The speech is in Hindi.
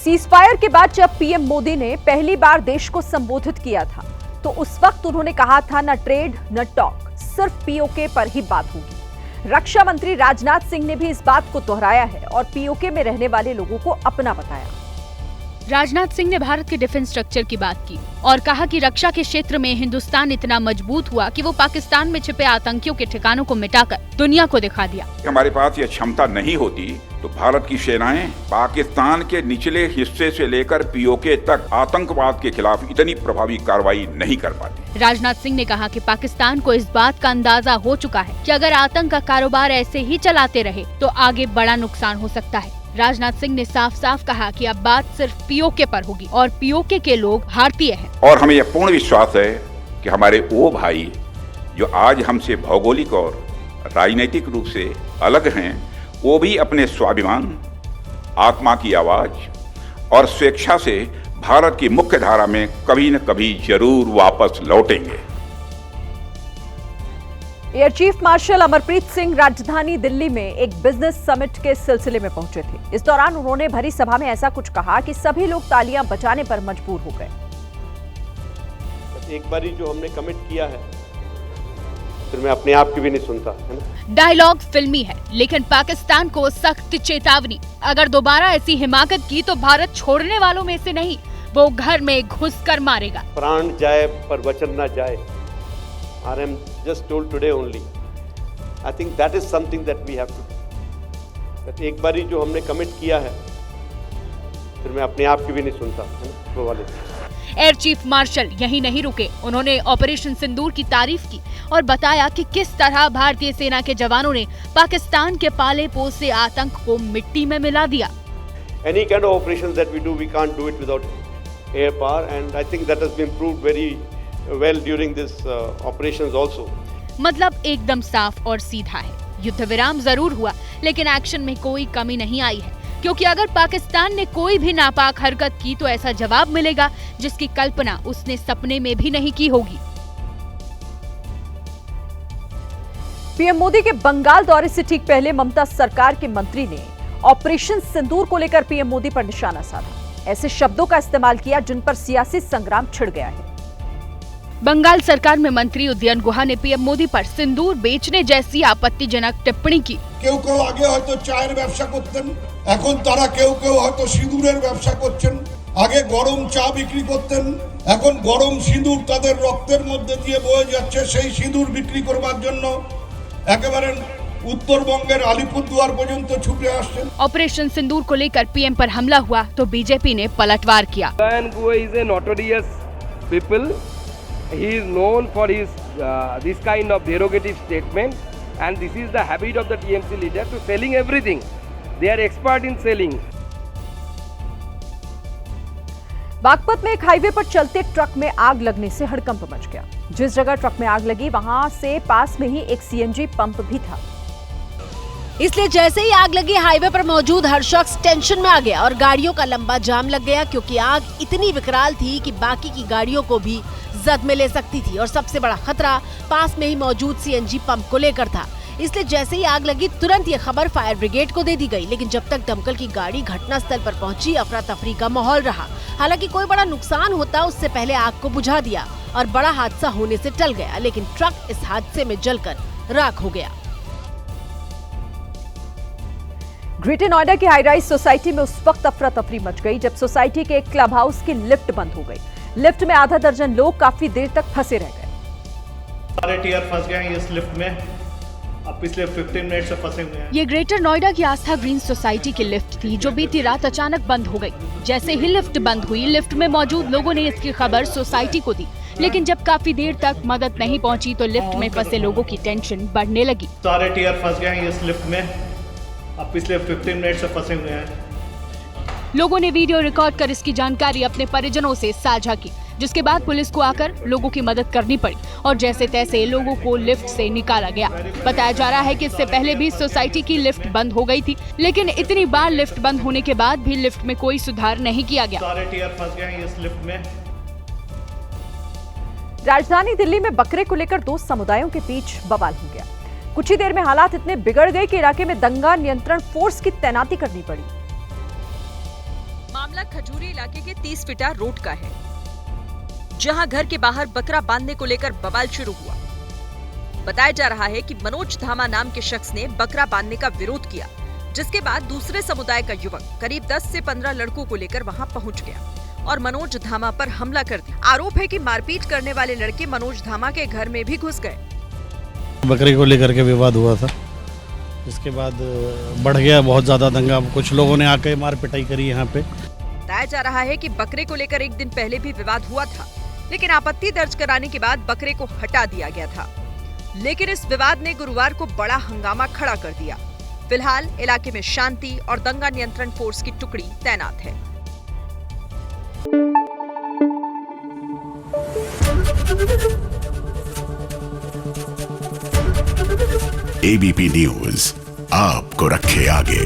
सीजफायर के बाद जब पीएम मोदी ने पहली बार देश को संबोधित किया था तो उस वक्त उन्होंने कहा था न ट्रेड न टॉक, सिर्फ पीओके पर ही बात होगी। रक्षा मंत्री राजनाथ सिंह ने भी इस बात को दोहराया है और पीओके में रहने वाले लोगों को अपना बताया। राजनाथ सिंह ने भारत के डिफेंस स्ट्रक्चर की बात की और कहा कि रक्षा के क्षेत्र में हिंदुस्तान इतना मजबूत हुआ कि वो पाकिस्तान में छिपे आतंकियों के ठिकानों को मिटाकर दुनिया को दिखा दिया। हमारे पास यह क्षमता नहीं होती तो भारत की सेनाएं पाकिस्तान के निचले हिस्से से लेकर पीओके तक आतंकवाद के खिलाफ इतनी प्रभावी कार्रवाई नहीं कर पाती। राजनाथ सिंह ने कहा कि पाकिस्तान को इस बात का अंदाजा हो चुका है कि अगर आतंक का कारोबार ऐसे ही चलाते रहे तो आगे बड़ा नुकसान हो सकता है। राजनाथ सिंह ने साफ साफ कहा कि अब बात सिर्फ पीओके पर होगी और पीओके के लोग भारतीय हैं। और हमें यह पूर्ण विश्वास है कि हमारे वो भाई जो आज हमसे भौगोलिक और राजनीतिक रूप से अलग हैं, वो भी अपने स्वाभिमान, आत्मा की आवाज और स्वेच्छा से भारत की मुख्य धारा में कभी न कभी जरूर वापस लौटेंगे। Air chief marshal Amarpreet Singh राजधानी दिल्ली में एक बिजनेस समिट के सिलसिले में पहुंचे थे। इस दौरान उन्होंने भरी सभा में ऐसा कुछ कहा कि सभी लोग तालियां बजाने पर मजबूर हो गए। एक बारी जो हमने कमिट किया है फिर मैं अपने आप की भी नहीं सुनता, है ना? डायलॉग फिल्मी है लेकिन पाकिस्तान को सख्त चेतावनी, अगर दोबारा ऐसी हिमाकत की तो भारत छोड़ने वालों में से नहीं, वो घर में घुसकर मारेगा। प्राण जाए पर वचन न जाए। I am just told today only. I think that is something that we have to do. that एक बारी जो हमने कमिट किया है फिर मैं अपने आप की भी नहीं सुनता, है ना? वो वाले एयर चीफ मार्शल यही नहीं रुके, उन्होंने ऑपरेशन सिंदूर की तारीफ की और बताया कि किस तरह भारतीय सेना के जवानों ने पाकिस्तान के पाले पोसे आतंक को मिट्टी में मिला दिया। Any kind of operations that we do, we can't do it without air power, and I think that has been proved very well during this operations also. मतलब एकदम साफ और सीधा है। युद्ध विराम जरूर हुआ लेकिन एक्शन में कोई कमी नहीं आई है, क्योंकि अगर पाकिस्तान ने कोई भी नापाक हरकत की तो ऐसा जवाब मिलेगा जिसकी कल्पना उसने सपने में भी नहीं की होगी। पीएम मोदी के बंगाल दौरे से ठीक पहले ममता सरकार के मंत्री ने ऑपरेशन सिंदूर को लेकर पीएम मोदी पर निशाना साधा। ऐसे शब्दों का इस्तेमाल किया जिन पर सियासी संग्राम छिड़ गया है। बंगाल सरकार में मंत्री उदयन गुहा ने पीएम मोदी पर सिंदूर बेचने जैसी आपत्तिजनक टिप्पणी की। কেউ কেউ আগে হয়তো চায়ের ব্যবসা করতেন, এখন তারা কেউ কেউ হয়তো সিঁদুরের ব্যবসা করছেন। আগে গরম চা বিক্রি করতেন, এখন গরম সিঁদুর তাদের রক্তের মধ্যে দিয়ে বয়ে যাচ্ছে। সেই সিঁদুর বিক্রি করবার জন্য একেবারে उत्तरबंगेर अलीपुरदुआर पर्यंत छुटे आसছেন। ऑपरेशन सिंदूर को लेकर पीएम पर हमला हुआ तो बीजेपी ने पलटवार किया। उदयन गुहा is a notorious people. He is known for his this kind of derogative statement, and this is the habit of the TMC leader to selling everything. They are expert in selling. Baghpat में एक हाईवे पर चलते ट्रक में आग लगने से हड़कंप मच गया। जिस जगह ट्रक में आग लगी वहां से पास में ही एक सीएनजी पंप भी था, इसलिए जैसे ही आग लगी हाईवे पर मौजूद हर शख्स टेंशन में आ गया और गाड़ियों का लंबा जाम लग गया, क्योंकि आग इतनी विकराल थी कि बाकी की गाड़ियों को भी जद में ले सकती थी और सबसे बड़ा खतरा पास में ही मौजूद सीएनजी पंप को लेकर था। इसलिए जैसे ही आग लगी तुरंत ये खबर फायर ब्रिगेड को दे दी गई, लेकिन जब तक दमकल की गाड़ी घटनास्थल पर पहुंची अफरा तफरी का माहौल रहा। हालांकि कोई बड़ा नुकसान होता उससे पहले आग को बुझा दिया और बड़ा हादसा होने से टल गया, लेकिन ट्रक इस हादसे में जलकर राख हो गया। ग्रेटर नोएडा की हाई राइज सोसाइटी में उस वक्त अफरा तफरी मच गई जब सोसाइटी के एक क्लब हाउस की लिफ्ट बंद हो गई। लिफ्ट में आधा दर्जन लोग काफी देर तक फंसे रह गए। सारे टीयर फंस गए इस लिफ्ट में, अब पिछले 15 मिनट से फंसे हुए हैं। ये ग्रेटर नोएडा की आस्था ग्रीन सोसाइटी की लिफ्ट थी जो बीती रात अचानक बंद हो गई। जैसे ही लिफ्ट बंद हुई, लिफ्ट में मौजूद लोगों ने इसकी खबर सोसाइटी को दी, लेकिन जब काफी देर तक मदद नहीं पहुंची तो लिफ्ट में फंसे लोगों की टेंशन बढ़ने लगी। सारे टीयर फंस गए हैं इस लिफ्ट में, अब पिछले 15 मिनट से फंसे हुए हैं। लोगों ने वीडियो रिकॉर्ड कर इसकी जानकारी अपने परिजनों से साझा की, जिसके बाद पुलिस को आकर लोगों की मदद करनी पड़ी और जैसे तैसे लोगों को लिफ्ट से निकाला गया। बताया जा रहा है कि इससे पहले भी सोसाइटी की लिफ्ट बंद हो गई थी, लेकिन इतनी बार लिफ्ट बंद होने के बाद भी लिफ्ट में कोई सुधार नहीं किया गया। सारे टीयर फंस गए हैं इस लिफ्ट में। राजधानी दिल्ली में बकरे को लेकर दो समुदायों के बीच बवाल हो गया। कुछ ही देर में हालात इतने बिगड़ गए कि इलाके में दंगा नियंत्रण फोर्स की तैनाती करनी पड़ी। मामला खजूरी इलाके के 30 फीटा रोड का है, जहां घर के बाहर बकरा बांधने को लेकर बवाल शुरू हुआ। बताया जा रहा है कि मनोज धामा नाम के शख्स ने बकरा बांधने का विरोध किया, जिसके बाद दूसरे समुदाय का युवक करीब 10 से 15 लड़कों को लेकर वहां पहुंच गया और मनोज धामा पर हमला कर दिया। आरोप है कि मारपीट करने वाले लड़के मनोज धामा के घर में भी घुस गए। बकरे को लेकर के विवाद हुआ था, इसके बाद बढ़ गया बहुत ज्यादा दंगा। कुछ लोगों ने आके मार पिटाई करी यहाँ पे। बताया जा रहा है कि बकरे को लेकर एक दिन पहले भी विवाद हुआ था, लेकिन आपत्ति दर्ज कराने के बाद बकरे को हटा दिया गया था। लेकिन इस विवाद ने गुरुवार को बड़ा हंगामा खड़ा कर दिया। फिलहाल इलाके में शांति और दंगा नियंत्रण फोर्स की टुकड़ी तैनात है। एबीपी न्यूज आपको रखे आगे।